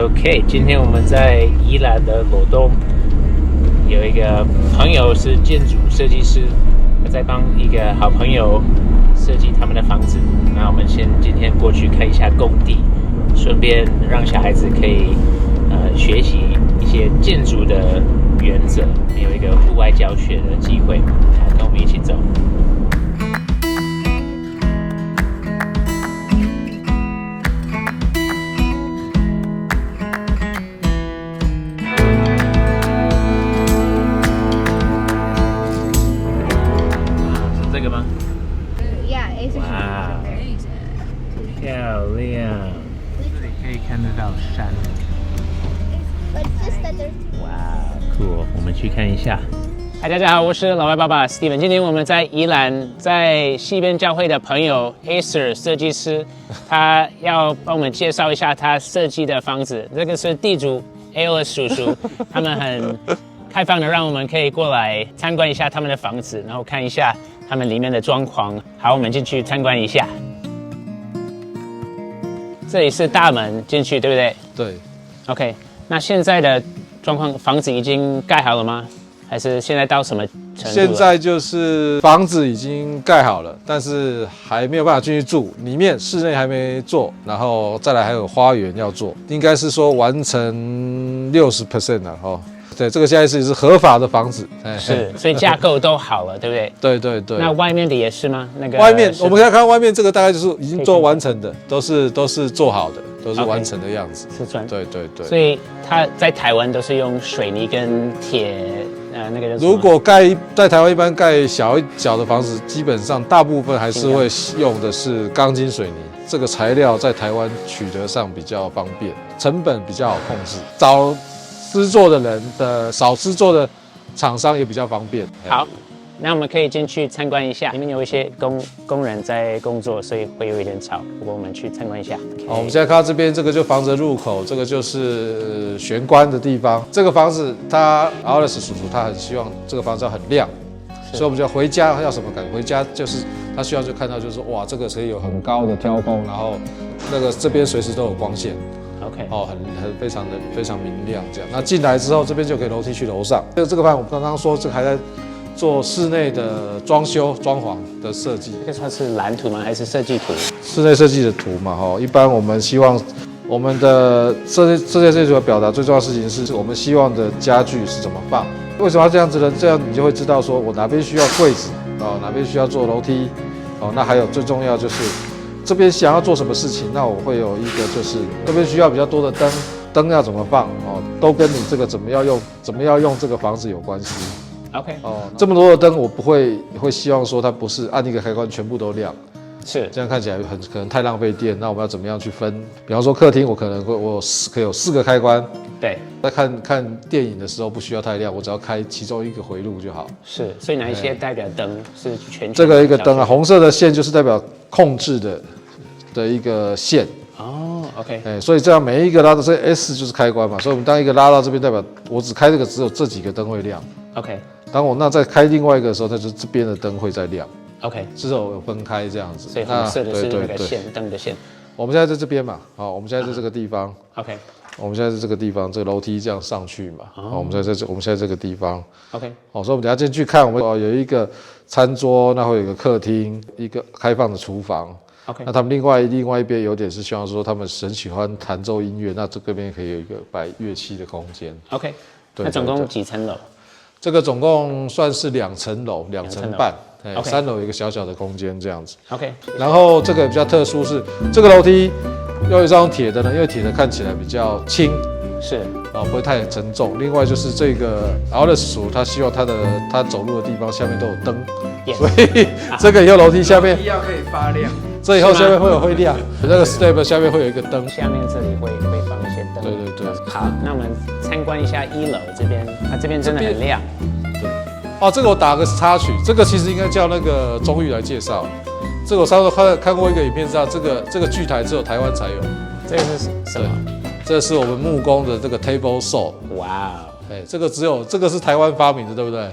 OK， 今天我们在宜兰的罗东有一个朋友是建筑设计师，他在帮一个好朋友设计他们的房子。那我们今天过去看一下工地，顺便让小孩子可以学习一些建筑的原则，有一个户外教学的机会。好，跟我们一起走。漂亮，这里可以看得到山。哇，酷！我们去看一下。嗨，大家好，我是老外爸爸 Steven。今天我们在宜兰，在西边教会的朋友 Acer 设计师，他要帮我们介绍一下他设计的房子。这个是地主 AOS 叔叔，他们很开放的，让我们可以过来参观一下他们的房子，然后看一下他们里面的装潢。好，我们进去参观一下。这里是大门进去，对不对？对。OK， 那现在的状况，房子已经盖好了吗？还是现在到什么程度了？现在就是房子已经盖好了，但是还没有办法进去住，里面室内还没做，然后再来还有花园要做，应该是说完成60% 了哈。对，这个现在是合法的房子，是，所以架构都好了，对不对？对对对。那外面的也是吗？那个外面，我们现在看外面这个大概就是已经做完成的，都是做好的，都是完成的样子。是砖。对对对。所以它在台湾都是用水泥跟铁，那个。如果在台湾一般盖小一角的房子，基本上大部分还是会用的是钢筋水泥。这个材料在台湾取得上比较方便，成本比较好控制。找施作的人的少施作的厂商也比较方便。好，那我们可以进去参观一下，里面有一些工人在工作，所以会有一点吵。不过我们去参观一下。好，我们现在看到这边，这个就房子的入口，这个就是玄关的地方。这个房子，Alex 叔叔他很希望这个房子要很亮，所以我们就回家要什么感觉？回家就是他希望就看到就是哇，这个可以有很高的挑高，然后那个这边随时都有光线。OK， 哦，非常明亮这样。那进来之后，这边就可以楼梯去楼上。这个房我们刚刚说，这个还在做室内的装潢的设计。这个算是蓝图吗？还是设计图？室内设计的图嘛，哈。一般我们希望我们的设计图的表达最重要的事情是我们希望的家具是怎么放。为什么要这样子呢？这样你就会知道说我哪边需要柜子，哦，哪边需要做楼梯，哦，那还有最重要就是。这边想要做什么事情，那我会有一个，就是这边需要比较多的灯要怎么放哦，都跟你这个怎么样用这个房子有关系。OK， 哦，这么多的灯，我不会希望说它不是按一个开关全部都亮，是这样看起来可能太浪费电。那我们要怎么样去分？比方说客厅，我可能可以有4个开关。对，在看电影的时候不需要太亮，我只要开其中一个回路就好。是，所以哪一些代表灯是全？这个一个灯啊，红色的线就是代表控制的一个线。哦 ，OK， 所以这样每一个拉到这 S 就是开关嘛，所以我们当一个拉到这边，代表我只开这个，只有这几个灯会亮。OK， 当我再开另外一个的时候，它就是这边的灯会再亮。OK， 至少有分开这样子。所以红色的是那个线，灯的线。我们现在在这边嘛，好，我们现在在这个地方。OK， 我们现在在这个地方，这个楼梯这样上去嘛。好，我们现在这个地方。OK， 好，所以我们等一下进去看，我们有一个餐桌，那会有一个客厅，一个开放的厨房。OK， 那他们另外一边有点是希望说他们很喜欢弹奏音乐，那这边可以有一个摆乐器的空间。OK， 那总共几层楼？这个总共算是2层楼，2层半，3楼有一个小小的空间这样子。OK， 然后这个比较特殊是这个楼梯用一张铁的呢，因为铁的看起来比较轻，是不会太沉重。另外就是这个 Alex 叔他希望他走路的地方下面都有灯，所以这个以后楼梯下面要可以发亮。这以后下面会亮，那个 step 下面会有一个灯，下面这里会放一些灯。对对对。好，那我们参观一下1楼这边，它这边真的很亮。对。哦，这个我打个插曲，这个其实应该叫那个钟玉来介绍。这个我上次看过一个影片，知道这个锯台只有台湾才有。这个是什么？这是我们木工的这个 table saw。哇哦。这个是台湾发明的，对不对？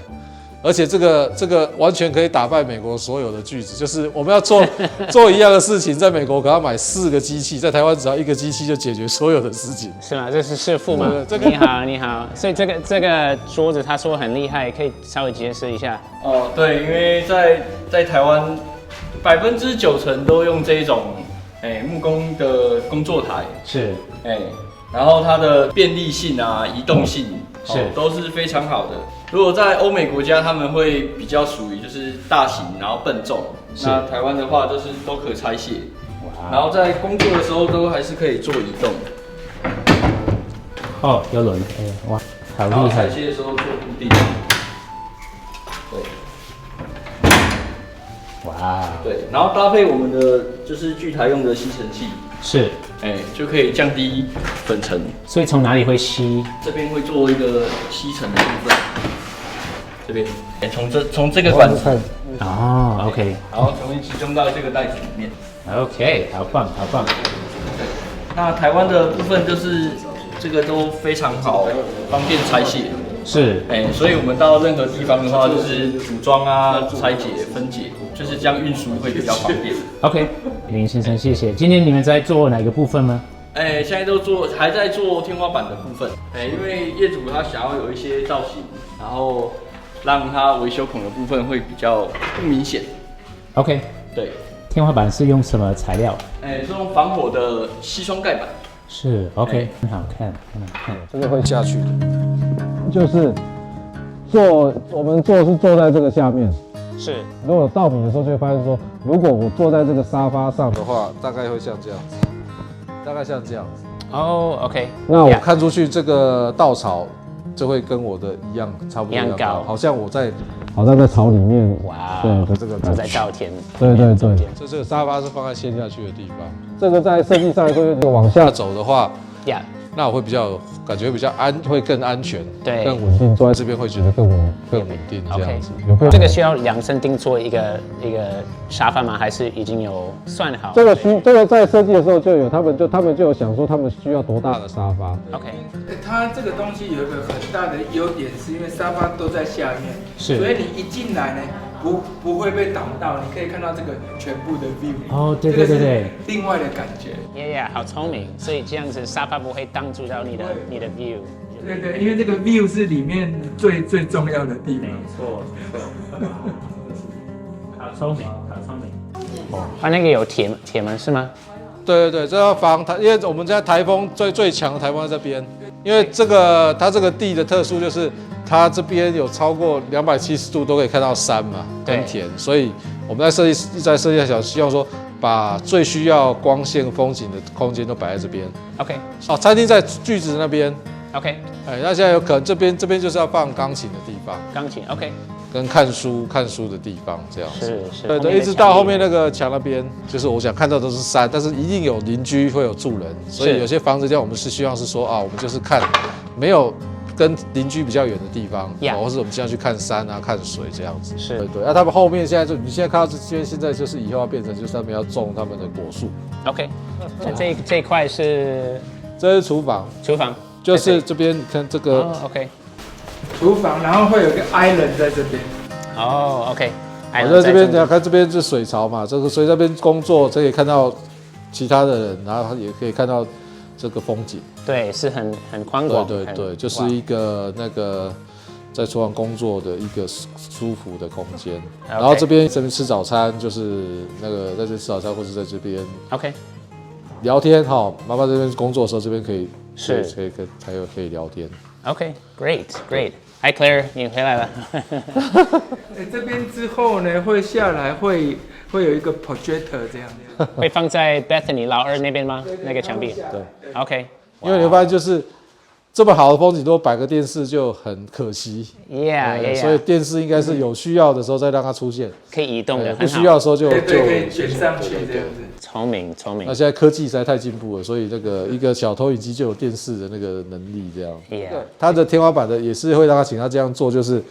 而且这个完全可以打败美国所有的句子，就是我们要做一样的事情，在美国可能要买4个机器，在台湾只要1个机器就解决所有的事情。是吗？这是师傅吗？这个你好，你好。所以这个桌子他说很厉害，可以稍微解释一下。哦，对，因为在台湾90%都用这一种木工的工作台，是，然后它的便利性啊、移动性都是非常好的。如果在欧美国家，他们会比较属于就是大型，然后笨重。那台湾的话，就是都可拆卸，然后在工作的时候都还是可以做移动。哦，有轮，哇，好然后厉害拆。卸的时候做固定。对。哇，对，然后搭配我们的就是锯台用的吸尘器，是，就可以降低粉尘。所以从哪里会吸？这边会做一个吸尘的部分，这边，从这个管子，哦，OK，然后重新集中到这个袋子里面。OK，好棒，好棒。对，那台湾的部分就是这个都非常好，方便拆卸。是，所以我们到任何地方的话，就是组装啊、拆解、分解，就是这样运输会比较方便。OK，林先生，谢谢。今天你们在做哪个部分吗？现在还在做天花板的部分。因为业主他想要有一些造型，然后让他维修孔的部分会比较不明显。OK，对。天花板是用什么材料？是用防火的硒霜盖板。是 OK，很好看，很好看。这个会下去的，就是我们坐是坐在这个下面。是，如果到米的时候就会发现说，如果我坐在这个沙发上的话，大概会像这样子，大概像这样子。哦，OK。那我看出去这个稻草就会跟我的一样，差不多一样高，好像在草里面。哇，对，这个就在稻田。对，这个沙发是放在陷下去的地方。这个在设计上来说，往下走的话，那我会感觉比较会更安全，对，更稳定，坐在这边会觉得更稳定这样子。这个需要量身定做一个沙发吗？还是已经有算好？这个在设计的时候就有，他们就有想说他们需要多大的沙发。OK， 它这个东西有一个很大的优点，是因为沙发都在下面，是，所以你一进来呢，不会被挡到，你可以看到这个全部的 view。哦，对，另外的感觉。好聪明，所以这样子沙发不会挡住到你的 view。对，因为这个 view 是里面最重要的地方。没错。好聪明。那个有铁门是吗？对，这要防台，因为我们在台风最强的台风在这边，因为它这个地的特殊就是它这边有超过270度都可以看到山嘛，跟田，所以我们在设计想希望说把最需要光线风景的空间都摆在这边。OK， 餐厅在锯子那边。OK， 那现在有可能这边就是要放钢琴的地方，钢琴 OK， 跟看书的地方这样子。是，对，一直到后面那个墙那边，就是我想看到都是山，但是一定有邻居会有住人，所以有些房子这样我们是希望是说我们就是看没有跟邻居比较远的地方，或是我们现在去看山啊、看水这样子。是，对。他们后面现在你现在看到这边，现在就是以后要变成就是他们要种他们的果树。OK， 这一块是这是厨房，就是这边看这个。OK， 厨房，然后会有个 island 在这边。OK， 我在这边，你看这边是水槽嘛，所以这边工作，这可以看到其他的人，然后也可以看到这个风景。对，是很宽广。对，就是一个那个在厨房工作的一个舒服的空间。然后这边吃早餐，就是那个在这吃早餐，或是在这边 OK 聊天哈。妈妈这边工作的时候，这边可以可以聊天。OK，great。Hi Claire， 你回来了。这边之后呢，会下来会有一个 projector 这样。会放在 Bethany 老二那边吗？那个墙壁。对。OK。因为你会发现就是这么好的风景，都摆个电视就很可惜。Yeah，所以电视应该是有需要的时候再让它出现，可以移动的，不需要的时候就可以卷上去这样子。聪明。那现在科技实在太进步了，所以那个一个小投影机就有电视的那个能力，这样。它的天花板的也是会让他请他这样做，就是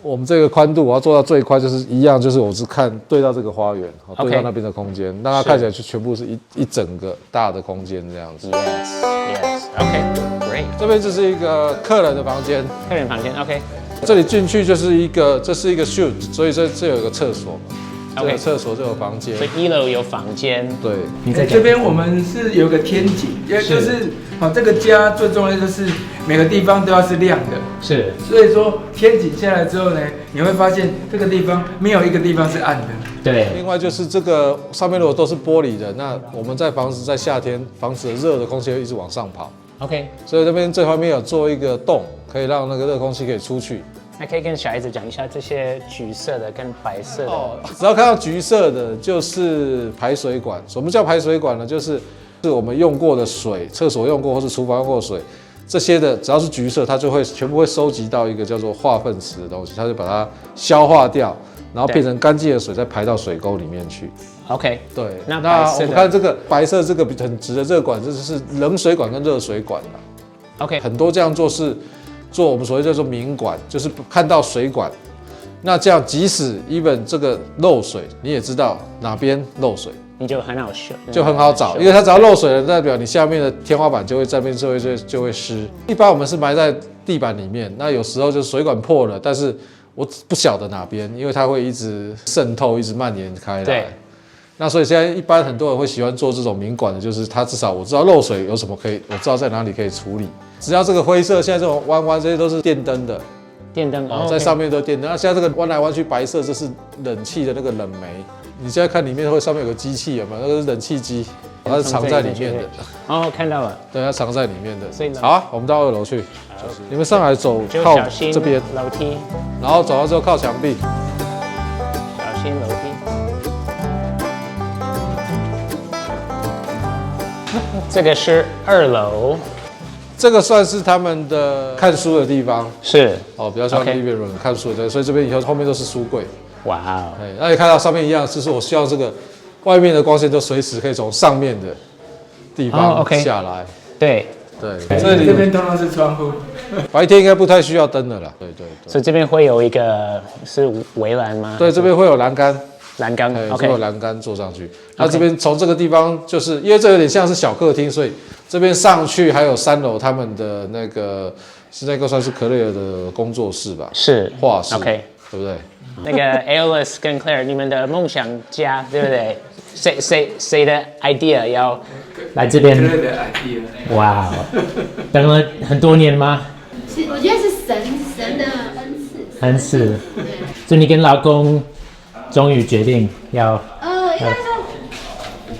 我们这个宽度我要做到最宽，就是一样，就是我是对到这个花园，对到那边的空间，让它看起来就全部是一整个大的空间这样子。Yes，OK，great。这边就是一个客人的房间。客人房间 ，OK。这里进去就是这是一个 chute， 所以这有一个厕所嘛。这个厕所，这个房间，所以1楼有房间。对，你在这边我们是有个天井，因为就是这个家最重要就是每个地方都要是亮的。是，所以说天井下来之后呢，你会发现这个地方没有一个地方是暗的。对。另外就是这个上面如果都是玻璃的，那我们房子在夏天，房子的热的空气会一直往上跑。OK。所以这边这方面有做一个洞，可以让那个热空气可以出去。那可以跟小孩子讲一下这些橘色的跟白色的。只要看到橘色的，就是排水管。什么叫排水管呢？就是我们用过的水，厕所用过或是厨房用过的水，这些的只要是橘色，它就会全部会收集到一个叫做化粪池的东西，它就把它消化掉，然后变成干净的水，再排到水沟里面去。OK。对。那我们看这个白色这个很直的这个管，这是冷水管跟热水管啦。OK。很多这样做是做我们所谓叫做明管，就是看到水管，那这样即使 even 这个漏水，你也知道哪边漏水，你就很好修，就很好找，因为它只要漏水了，代表你下面的天花板就会在边就会湿。一般我们是埋在地板里面，那有时候就是水管破了，但是我不晓得哪边，因为它会一直渗透，一直蔓延开来。对。那所以现在一般很多人会喜欢做这种明管的，就是它至少我知道漏水有什么我知道在哪里可以处理。只要这个灰色，现在这种弯这些都是电灯的，电灯在上面都电灯。那现在这个弯来弯去白色，这是冷气的那个冷媒。你现在看里面上面有个机器，有没有？那个是冷气机，它是藏在里面的。哦，看到了。对，它藏在里面的。所以好啊，我们到2楼去。你们上来走靠这边楼梯，然后走到之后靠墙壁，小心楼梯。这个是2楼，这个算是他们的看书的地方，是比较像 living room 看书的，所以这边以后面都是书柜。哇哦！那你看到上面一样，就是我希望这个外面的光线都随时可以从上面的地方下来。对，这边通常是窗户，白天应该不太需要灯的啦。对。所以这边会有一个是围栏吗？对，这边会有栏杆。OK， 有栏杆做上去。那这边从这个地方，就是因为这有点像是小客厅，所以这边上去还有3楼他们的那个算是克莱尔的工作室吧？是画室 ，OK， 对不对？那个 Alice 跟 Claire， 你们的梦想家，对不对？谁的 idea 要来这边？ Claire 的 idea。哇，等了很多年吗？我觉得是神的恩赐。对。所以你跟老公终于决定要应该说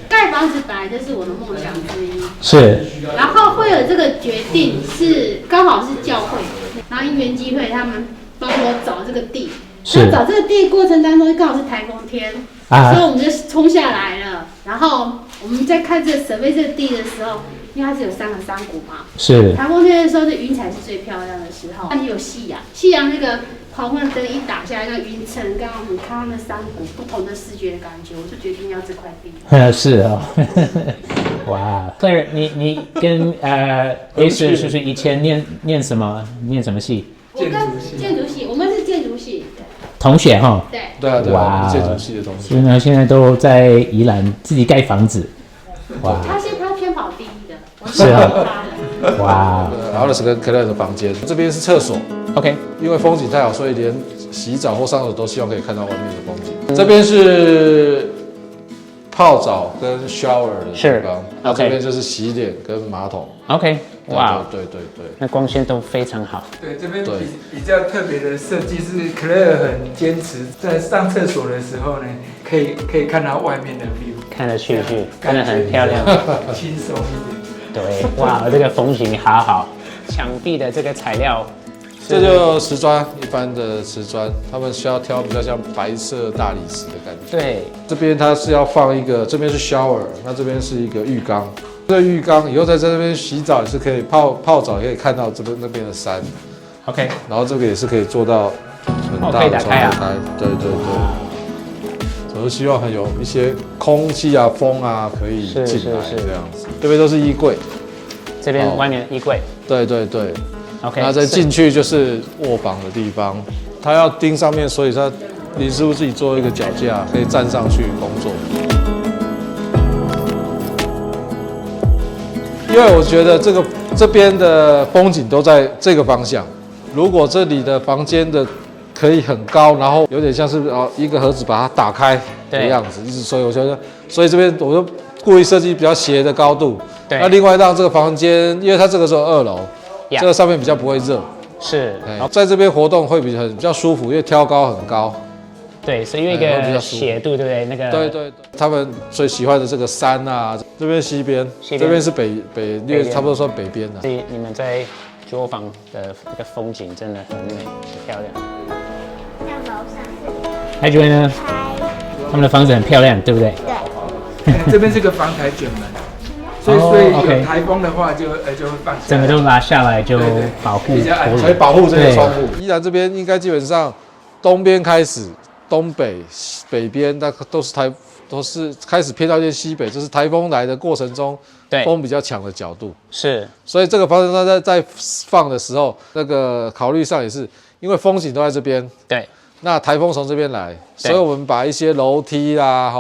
盖房子本来就是我的梦想之一，是，然后会有这个决定是刚好是教会，然后因缘机会他们帮我找这个地，那找这个地过程当中刚好是台风天，所以我们就冲下来了，然后我们在看这个survey这个地的时候，因为它是有3个山谷嘛，是台风天的时候，这云彩是最漂亮的时候，那里有夕阳那个黄昏灯一打下来，那云层刚刚我们看到那山谷不同的视觉的感觉，我就决定要这块地。是哦，哇 ，Claire， 你跟Acer 是不是以前念什么系？我跟建筑系，我们是建筑系同学哈。对，哇，建筑系的同学。所以呢，现在都在宜兰自己盖房子。哇，他偏跑第一的，我是啊。哇 ，Alice 跟 Claire 的房间，这边是厕所。OK， 因为风景太好，所以连洗澡或上厕所都希望可以看到外面的风景。这边是泡澡跟 shower 的地方，那这边就是洗脸跟马桶。OK， 哇，对，那光线都非常好。对，这边比较特别的设计是 Claire 很坚持，在上厕所的时候呢，可以看到外面的 view， 看得去，真的很漂亮，轻松一点。对，哇，这个风景好，墙壁的这个材料。这就瓷砖，一般的瓷砖，他们需要挑比较像白色大理石的感觉。对，这边它是要放一个，这边是 shower， 那这边是一个浴缸。这个浴缸以后在这边洗澡也是可以泡澡，也可以看到那边的山。OK， 然后这个也是可以做到很大的窗开。对。我是希望很有一些空气啊、风啊可以进来这样子。这边都是衣柜，这边外面衣柜。对。OK， 那再进去就是卧房的地方，它要钉上面，所以林师傅自己做一个脚架，可以站上去工作。因为我觉得这边的风景都在这个方向，如果这里的房间的可以很高，然后有点像是一个盒子把它打开的样子，所以我觉得，所以这边我就故意设计比较斜的高度。对。那另外让这个房间，因为它这个是2楼，这个上面比较不会热。是。在这边活动会比较舒服，因为挑高很高。对，是因为一个斜度，对不对？那个。对，他们最喜欢的这个山啊，这边西边，这边是北，因为差不多算北边的。所以你们在主卧房的这个风景真的很美，很漂亮。像楼上。还觉得呢？他们的房子很漂亮，对不对？对。这边是个防台卷门，所以有台风的话就会放下来，整个都拉下来就保护，可以保护这个窗户。宜兰这边应该基本上东边开始。东北、北边，那都是开始偏到一些西北，就是台风来的过程中，风比较强的角度。是，所以这个房子它在放的时候，那个考虑上也是，因为风景都在这边。对。那台风从这边来，所以我们把一些楼梯啦，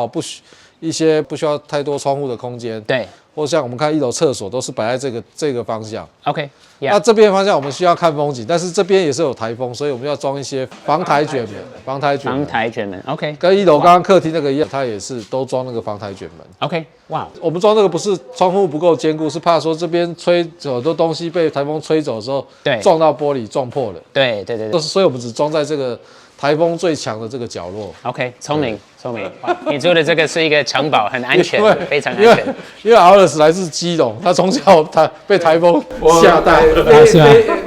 一些不需要太多窗户的空间。对。或像我们看1楼厕所都是摆在这个方向。OK。那这边方向我们需要看风景，但是这边也是有台风，所以我们要装一些防台卷门。防台卷门 ，OK。跟1楼刚刚客厅那个一样，它也是都装那个防台卷门。OK。哇，我们装这个不是窗户不够坚固，是怕说这边吹很多东西被台风吹走的时候，撞到玻璃撞破了。对。所以我们只装在这个台风最强的这个角落。OK， 聪明。你做的这个是一个城堡，很安全，非常安全。因为 Alice 来自基隆，他从小被台风吓大，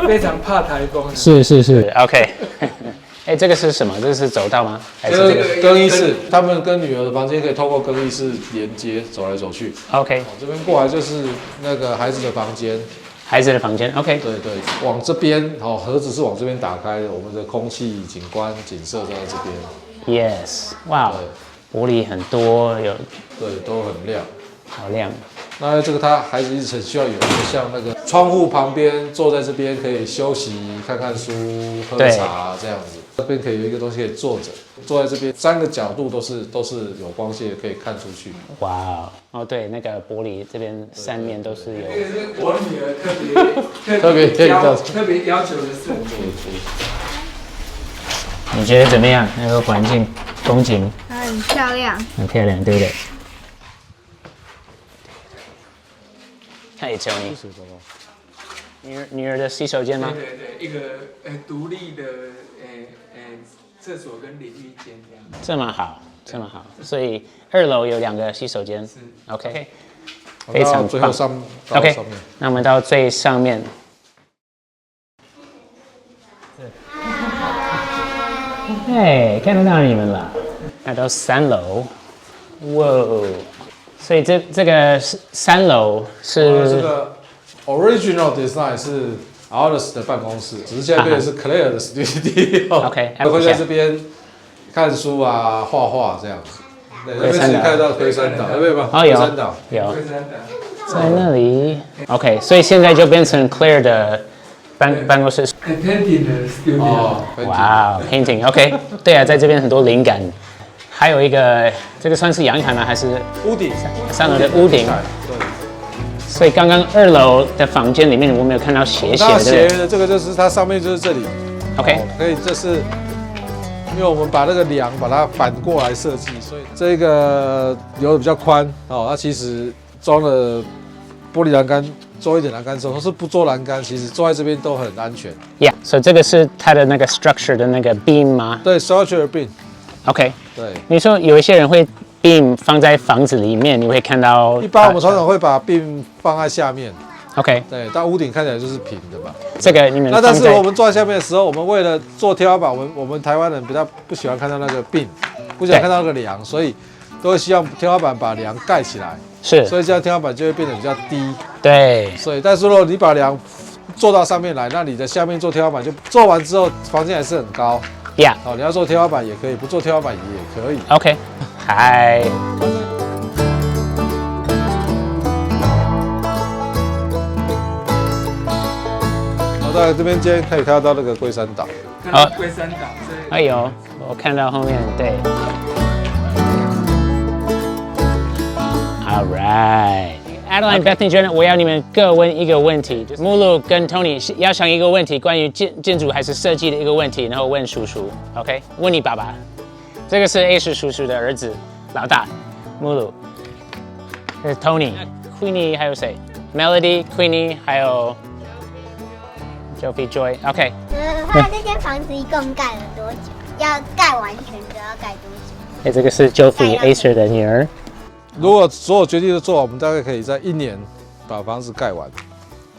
非常怕台风。是 ，OK。这个是什么？这是走道吗？还是这个更衣室？他们跟女儿的房间可以透过更衣室连接，走来走去。OK。这边过来就是那个孩子的房间。OK。对，往这边，盒子是往这边打开的，我们的空气、景观、景色都在这边。Yes， 哇，玻璃很多，都很亮，好亮。那这个孩子一直很需要有一个像那个窗户旁边，坐在这边可以休息、看看书、喝茶这样子。这边可以有一个东西可以坐着，坐在这边3个角度都是有光线可以看出去。哇对，那个玻璃这边3面都是有。这个是我女儿特别要求的设计。你觉得怎么样？那个环境、风景很漂亮，对不对？嘿，Tony，女儿的洗手间吗？对，一个独立的厕所跟淋浴间这样。这么好，所以2楼有2个洗手间。是 ，OK， 非常棒。OK， 那我们到最上面。看得到你们了。那到3楼，哇！所以这个3楼是这个 original design 是 Alice 的办公室，只是现在变成是 Claire 的 studio。OK， 会在这边看书啊、画画这样子。对，那边可以看到龟山岛，那边吗？龟山岛有，在那里。OK， 所以现在就变成 Claire 的办公室。Painting 的 studio。哇 ，painting，OK， 对啊，在这边很多灵感。还有一个，这个算是阳台吗？还是屋顶？3楼的屋顶。对。所以刚刚2楼的房间里面，我们有看到斜的，这个就是它上面就是这里。OK。可以，这是因为我们把那个梁把它反过来设计，所以这个留的比较宽它其实装了玻璃栏杆。做一点栏杆之后，或是不做栏杆，其实坐在这边都很安全。所以这个是它的那个 structure 的那个 beam 吗？对 ，structure beam。OK。对。你说有一些人会 beam 放在房子里面，你会看到。一般我们常常会把 beam 放在下面。OK。对，但屋顶看起来就是平的嘛。这个你们。但是我们坐在下面的时候，我们为了做天花板，我们台湾人比较不喜欢看到那个 beam， 不喜欢看到那个梁，所以都会希望天花板把梁盖起来。是，所以这样天花板就会变得比较低。对，所以但是如果你把梁做到上面来，那你的下面做天花板就做完之后，房间还是很高。你要做天花板也可以，不做天花板也可以。OK， 嗨。在这边间可以看到那个龟山岛。看到龟山岛，哎呦，我看到后面，对。All right， Adeline、Bethany、Jenna， 我要你们各问一个问题，就是目录跟 Tony 要想一个问题，关于建筑还是设计的一个问题，然后问叔叔 ，OK？ 问你爸爸。这个是 Acer 叔叔的儿子，老大，目录。这是 Tony、Queenie 还有谁 ？Melody、Queenie 还有 Joey、Joy，OK？他这间房子一共盖了多久？要盖完全的要盖多久？这个是 Joey Acer 的女儿。如果所有决定都做完，我们大概可以在1年把房子盖完。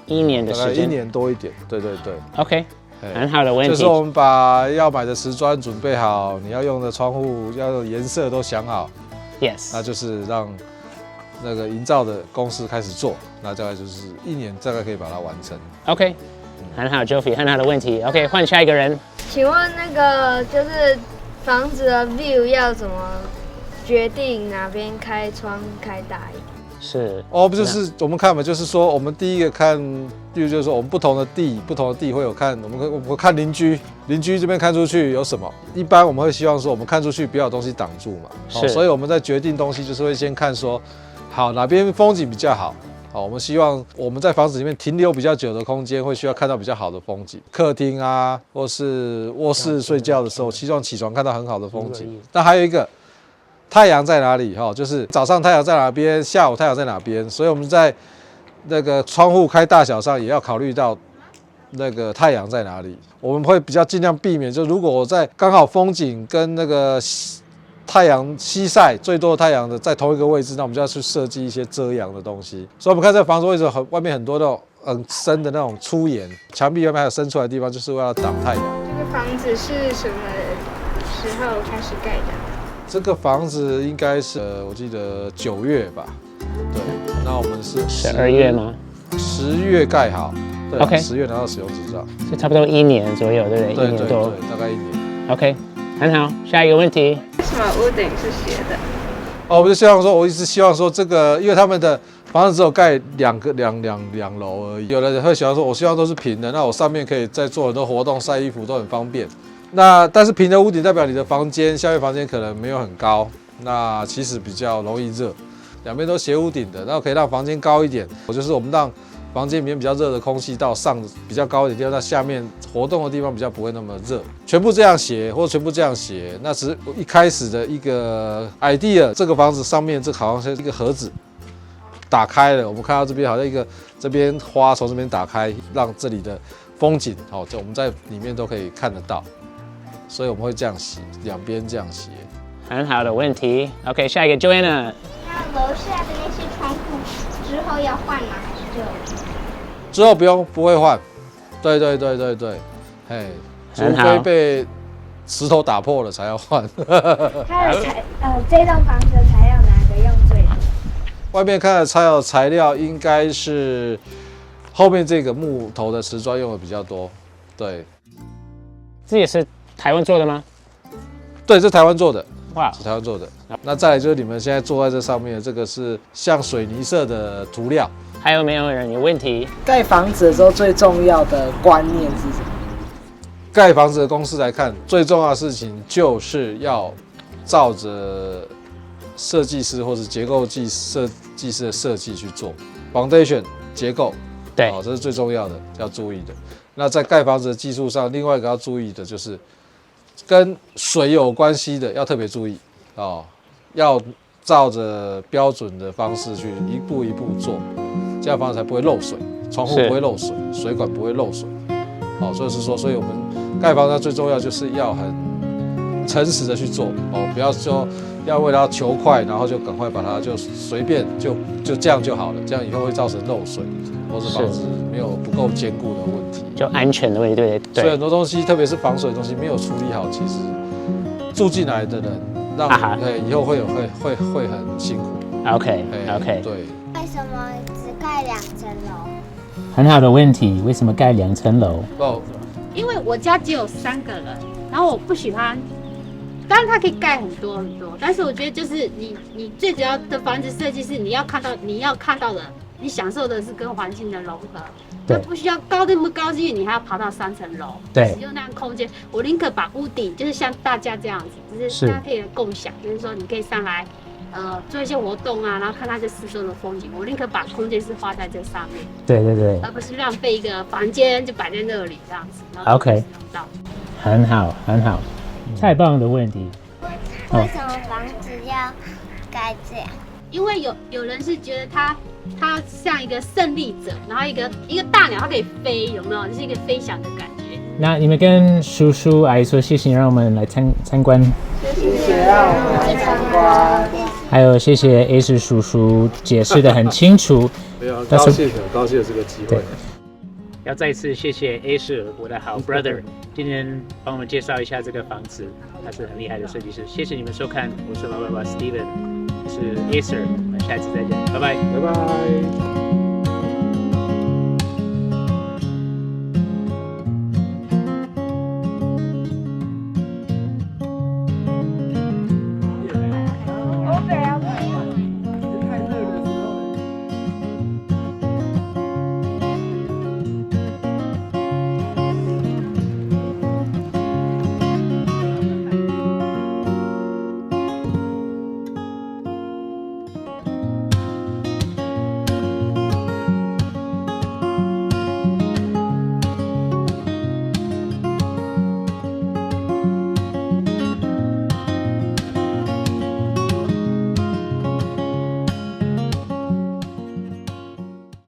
1年的时间。大概1年多一点。对对对。OK， 很好的问题。就是我们把要买的瓷砖准备好，你要用的窗户要用颜色都想好。Yes。那就是让那个营造的公司开始做，那大概就是1年大概可以把它完成。OK， 很好 ，Joey， 很好的问题。OK， 换下一个人。请问那个就是房子的 view 要怎么决定哪边开窗开大一点？是哦，不就是我们看嘛，就是说我们第一个看，例如就是说我们不同的地会有看，我们看邻居这边看出去有什么。一般我们会希望说我们看出去不要有东西挡住嘛，是，所以我们在决定东西就是会先看说，好哪边风景比较好。好，我们希望我们在房子里面停留比较久的空间，会需要看到比较好的风景，客厅啊，或是卧室睡觉的时候，希望起床看到很好的风景。那还有一个，太阳在哪里？哈，就是早上太阳在哪边，下午太阳在哪边。所以我们在那个窗户开大小上也要考虑到那个太阳在哪里。我们会比较尽量避免，就如果我在刚好风景跟那个太阳西晒最多的太阳的在同一个位置，那我们就要去设计一些遮阳的东西。所以我们看这房子位置外面很多那种很深的那种粗檐，墙壁外面还有伸出来的地方，就是为了挡太阳。这个房子是什么时候开始盖的？这个房子应该是我记得9月吧。对，那我们是12月吗？10月盖好。对 ，OK， 10月拿到使用执照，所以差不多1年左右，对不对？对1年多，对，大概1年。OK， 很好，下一个问题。为什么屋顶是斜的？哦，我就希望说，我一直希望说这个，因为他们的房子只有盖两楼而已。有的人会喜欢说，我希望都是平的，那我上面可以再做很多活动、晒衣服都很方便。那但是平的屋顶代表你的房间下面房间可能没有很高，那其实比较容易热。两边都斜屋顶的，那可以让房间高一点。就是我们让房间里面比较热的空气到上比较高一点地方，那下面活动的地方比较不会那么热。全部这样斜，或者全部这样斜，那只是一开始的一个 idea。这个房子上面这好像是一个盒子，打开了，我们看到这边好像一个这边花从这边打开，让这里的风景好，我们在里面都可以看得到。所以我们会这样斜，两边这样斜。很好的问题。OK， 下一个 Joanna。那楼下的那些窗户之后要换吗？还是就？之后不会换。对，嘿，除非被石头打破了才要换。它的这栋房子的材料哪个用最多？外面看的材料应该是后面这个木头的瓷砖用的比较多。对，这也是台湾做的吗？对，这台湾做的。哇，是台湾做的。那再来就是你们现在坐在这上面的这个是像水泥色的涂料。还有没有人有问题？盖房子的时候最重要的观念是什么？盖房子的公司来看，最重要的事情就是要照着设计师或者结构设计师的设计去做 ，foundation 结构，对，这是最重要的要注意的。那在盖房子的技术上，另外一个要注意的就是跟水有关系的要特别注意哦，要照着标准的方式去一步一步做，这样房子才不会漏水，窗户不会漏水，水管不会漏水。好，所以是说，所以我们盖房子最重要就是要很诚实的去做哦，不要说要为了要求快，然后就赶快把它就随便就这样就好了，这样以后会造成漏水或是房子没有不够坚固的问题，就安全的问题，对。所以很多东西，特别是防水的东西没有处理好，其实住进来的人让以后会很辛苦。OK， 对。为什么只盖2层楼？很好的问题，为什么盖2层楼？哦，因为我家只有3个人，然后我不喜欢。当然它可以盖很多很多，但是我觉得就是你最主要的房子设计是你要看到的，你享受的是跟环境的融合。它不需要高那么高，因为你还要爬到3层楼，对，使用那样空间。我宁可把屋顶就是像大家这样子，就是大家可以共享，就是说你可以上来做一些活动啊，然后看它这四周的风景，我宁可把空间是花在这上面，对对对，而不是浪费一个房间就摆在那里这样子。OK， 很好很好，太棒的问题。为什么房子要盖这样？因为有人是觉得它像一个胜利者，然后一个大鸟，它可以飞，有没有？就是一个飞翔的感觉。那你们跟叔叔阿姨说谢谢，让我们来参观。谢谢让我们来参观。还有谢谢 Acer 叔叔解释得很清楚。没有，很高兴有这个机会。要再次谢谢 Acer 我的好 brother， 今天帮我们介绍一下这个房子，他是很厉害的设计师。谢谢你们收看，我是老爸爸 Steven， 我是 Acer， 我们下次再见，拜拜，拜拜。